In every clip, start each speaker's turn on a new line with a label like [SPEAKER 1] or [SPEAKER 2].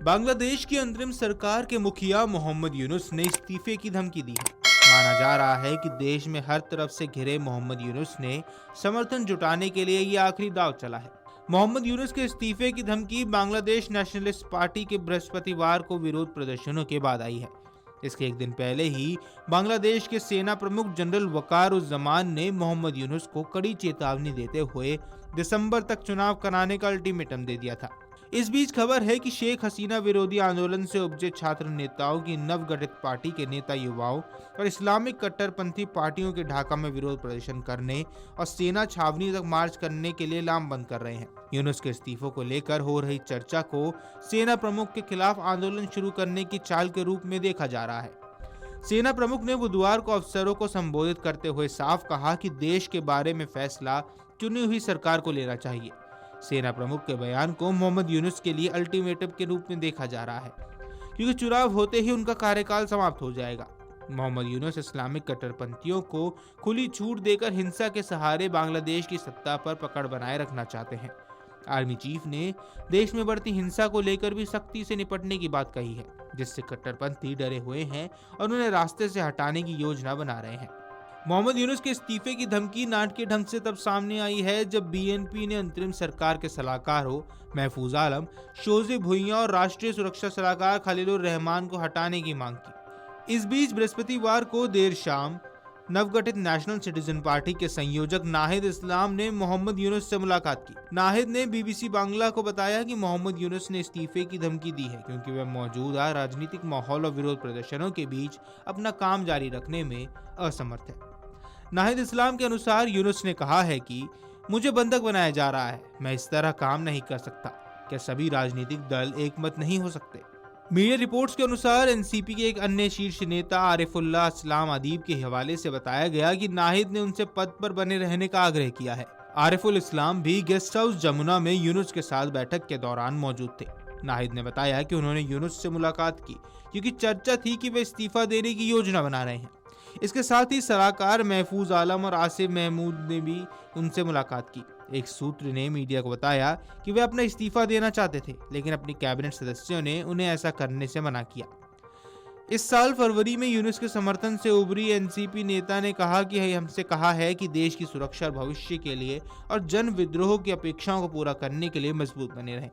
[SPEAKER 1] बांग्लादेश की अंतरिम सरकार के मुखिया मोहम्मद यूनुस ने इस्तीफे की धमकी दी है। माना जा रहा है कि देश में हर तरफ से घिरे मोहम्मद यूनुस ने समर्थन जुटाने के लिए ये आखिरी दाव चला है। मोहम्मद यूनुस के इस्तीफे की धमकी बांग्लादेश नेशनलिस्ट पार्टी के बृहस्पतिवार को विरोध प्रदर्शनों के बाद आई है। इसके एक दिन पहले ही बांग्लादेश के सेना प्रमुख जनरल वकार उज जमान ने मोहम्मद यूनुस को कड़ी चेतावनी देते हुए दिसंबर तक चुनाव कराने का अल्टीमेटम दे दिया था। इस बीच खबर है कि शेख हसीना विरोधी आंदोलन से उपजे छात्र नेताओं की नवगठित पार्टी के नेता युवाओं और इस्लामिक कट्टरपंथी पार्टियों के ढाका में विरोध प्रदर्शन करने और सेना छावनी तक मार्च करने के लिए लामबंद कर रहे हैं। यूनुस के इस्तीफों को लेकर हो रही चर्चा को सेना प्रमुख के खिलाफ आंदोलन शुरू करने की चाल के रूप में देखा जा रहा है। सेना प्रमुख ने बुधवार को अफसरों को संबोधित करते हुए साफ कहा कि देश के बारे में फैसला चुनी हुई सरकार को लेना चाहिए। सेना प्रमुख के बयान को मोहम्मद यूनुस के लिए अल्टीमेटम के रूप में देखा जा रहा है, क्योंकि चुनाव होते ही उनका कार्यकाल समाप्त हो जाएगा। मोहम्मद यूनुस इस्लामिक कट्टरपंथियों को खुली छूट देकर हिंसा के सहारे बांग्लादेश की सत्ता पर पकड़ बनाए रखना चाहते हैं। आर्मी चीफ ने देश में बढ़ती हिंसा को लेकर भी सख्ती से निपटने की बात कही है, जिससे कट्टरपंथी डरे हुए हैं और उन्हें रास्ते से हटाने की योजना बना रहे हैं। मोहम्मद यूनुस के इस्तीफे की धमकी नाटकीय ढंग से तब सामने आई है जब बीएनपी ने अंतरिम सरकार के सलाहकारों महफूज आलम, शोजे भुइयां और राष्ट्रीय सुरक्षा सलाहकार खलीलुर रहमान को हटाने की मांग की। इस बीच बृहस्पतिवार को देर शाम नवगठित नेशनल सिटीजन पार्टी के संयोजक नाहिद इस्लाम ने मोहम्मद यूनुस से मुलाकात की। नाहिद ने बीबीसी बांग्ला को बताया कि मोहम्मद यूनुस ने इस्तीफे की धमकी दी है क्योंकि वह मौजूदा राजनीतिक माहौल और विरोध प्रदर्शनों के बीच अपना काम जारी रखने में असमर्थ है। नाहिद इस्लाम के अनुसार यूनुस ने कहा है कि मुझे बंधक बनाया जा रहा है, मैं इस तरह काम नहीं कर सकता। क्या सभी राजनीतिक दल एक मत नहीं हो सकते? मीडिया रिपोर्ट्स के अनुसार एनसीपी के एक अन्य शीर्ष नेता आरिफुल्लाह इस्लाम अदीब के हवाले से बताया गया कि नाहिद ने उनसे पद पर बने रहने का आग्रह किया है। आरिफुल इस्लाम भी गेस्ट हाउस जमुना में यूनुस के साथ बैठक के दौरान मौजूद थे। नाहिद ने बताया कि उन्होंने यूनुस से मुलाकात की क्योंकि चर्चा थी कि वे इस्तीफा देने की योजना बना रहे हैं। इसके साथ ही सलाहकार महफूज आलम और आसिफ महमूद ने भी उनसे मुलाकात की। एक सूत्र ने मीडिया को बताया कि वे अपना इस्तीफा देना चाहते थे, लेकिन अपनी कैबिनेट सदस्यों ने उन्हें ऐसा करने से मना किया। इस साल फरवरी में यूनुस के समर्थन से उभरी एनसीपी नेता ने कहा कि हमसे कहा है कि देश की सुरक्षा और भविष्य के लिए और जन विद्रोह की अपेक्षाओं को पूरा करने के लिए मजबूत बने रहें।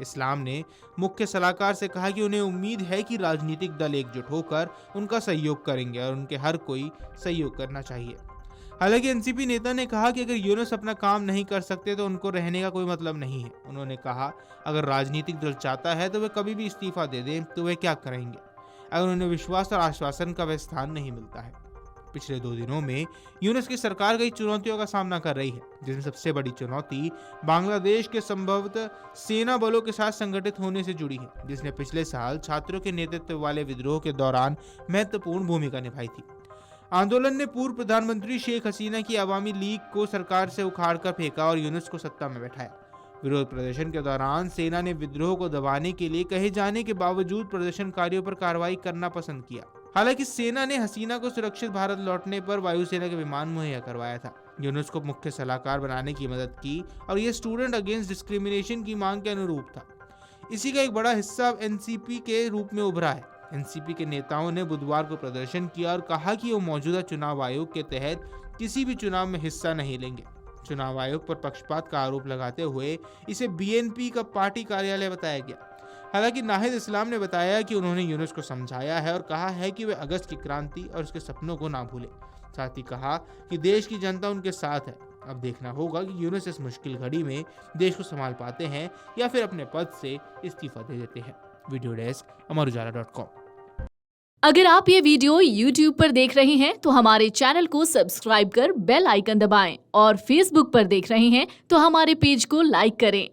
[SPEAKER 1] इस्लाम ने मुख्य सलाहकार से कहा कि उन्हें उम्मीद है कि राजनीतिक दल एकजुट होकर उनका सहयोग करेंगे और उनके हर कोई सहयोग करना चाहिए। हालांकि एनसीपी नेता ने कहा कि अगर यूनुस अपना काम नहीं कर सकते तो उनको रहने का कोई मतलब नहीं है। उन्होंने कहा अगर राजनीतिक दल चाहता है तो वे कभी भी इस्तीफा दे दें तो वे क्या करेंगे अगर उन्हें विश्वास और आश्वासन का वह स्थान नहीं मिलता है। पिछले 2 दिनों में यूनुस की सरकार कई चुनौतियों का सामना कर रही है, जिसमें सबसे बड़ी चुनौती बांग्लादेश के संभवतः सेना बलों के साथ संगठित होने से जुड़ी है, जिसने पिछले साल छात्रों के नेतृत्व वाले विद्रोह के दौरान महत्वपूर्ण भूमिका निभाई थी। आंदोलन ने पूर्व प्रधानमंत्री शेख हसीना की अवामी लीग को सरकार से उखाड़कर फेंका और यूनुस को सत्ता में बैठाया। विरोध प्रदर्शन के दौरान सेना ने विद्रोह को दबाने के लिए कहे जाने के बावजूद प्रदर्शनकारियों पर कार्रवाई करना पसंद किया। हालांकि सेना ने हसीना को सुरक्षित भारत लौटने पर वायुसेना के विमान मुहैया करवाया था। यूनुस को मुख्य सलाहकार बनाने की मदद की और यह स्टूडेंट अगेंस्ट डिस्क्रिमिनेशन की मांग के अनुरूप था। इसी का एक बड़ा हिस्सा एनसीपी के रूप में उभरा है। एनसीपी के नेताओं ने बुधवार को प्रदर्शन किया और कहा कि वो मौजूदा चुनाव आयोग के तहत किसी भी चुनाव में हिस्सा नहीं लेंगे। चुनाव आयोग पर पक्षपात का आरोप लगाते हुए इसे बीएनपी का पार्टी कार्यालय बताया गया। हालांकि नाहिद इस्लाम ने बताया कि उन्होंने यूनुस को समझाया है और कहा है कि वे अगस्त की क्रांति और उसके सपनों को ना भूलें। साथ ही कहा कि देश की जनता उनके साथ है। अब देखना होगा कि यूनुस इस मुश्किल घड़ी में देश को संभाल पाते हैं या फिर अपने पद से इस्तीफा दे देते हैं। वीडियो डेस्क अमरुजाला.com।
[SPEAKER 2] अगर आप ये वीडियो YouTube पर देख रहे हैं तो हमारे चैनल को सब्सक्राइब कर बेल आइकन दबाएं और Facebook पर देख रहे हैं तो हमारे पेज को लाइक करें।